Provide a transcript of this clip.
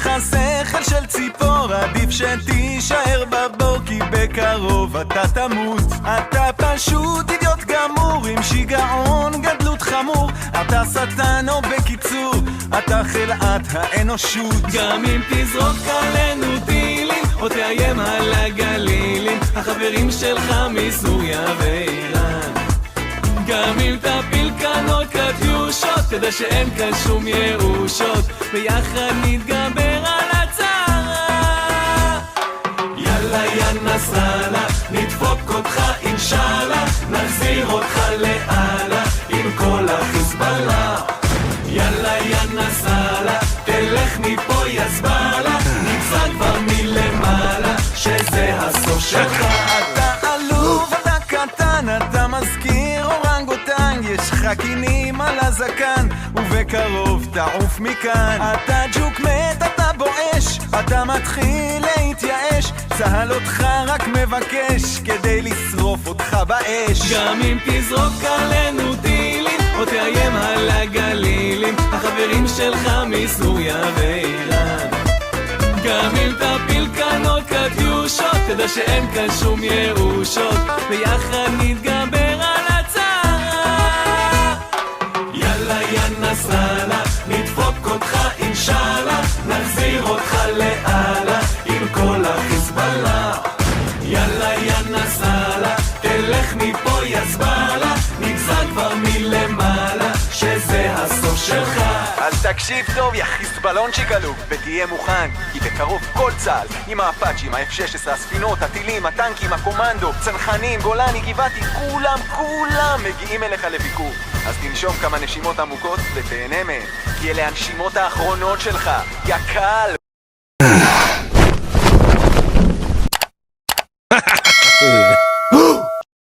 לך שכל של ציפור, עדיף שתישאר בבור, כי בקרוב אתה תמות. אתה פשוט אידיוט גמור עם שיגעון גדלות חמור, אתה שטן או בקיצור אתה חלאת האנושות. גם אם תזרוק עלינו טילים או תאיים על הגלילים, החברים שלך מסוריה ואיראן. גם אם תפיל כאן עוד קטיושות, תדע שאין כאן שום ירושות, ביחד נתגבר על הצרה. יאללה יא נסראללה, נדפוק אותך אינשאללה, נחזיר אותך לאללה עם כל החיזבאללה. יאללה יא נסראללה, תלך מפה יא זבאללה, נמצא כבר מלמעלה שזה הסוף שלך. אתה עלוב, אתה קטן, אתה מזכיר אורנגוטן, יש לך קינים על הזקן ובקרוב תעוף מכאן. אתה ג'וק מת, אתה בואש, אתה מתחיל להתייאש, צהל אותך רק מבקש כדי לשרוף אותך באש. גם אם תזרוק עלינו טילים או תאיים על הגלילים, החברים שלך מסוריה ואיראן. גם אם תפיל כאן עוד קטיושות, תדע שאין כאן שום ירושות, ביחד נתגבר על הצרה. יאללה יא נסראללה, נדפוק אותך אינשאללה, נחזיר אותך לאללה עם כל החיזבאללה. יאללה יא נסראללה, תלך מפה יא זבאללה, נגזר כבר מלמעלה שזה הסוף שלך. אז תקשיב טוב יא חיזבאלונצ'יק עלוב, ותהיה מוכן, כי בקרוב כל צה"ל עם האפאצ'ים, ה-F-16, הספינות, הטילים, הטנקים, הקומנדו, צנחנים, גולני, גבעתי, כולם מגיעים אליך לביקור. אז תנשום כמה נשימות עמוקות ותהנה מהן, כי אלה הנשימות האחרונות שלך, יא קל.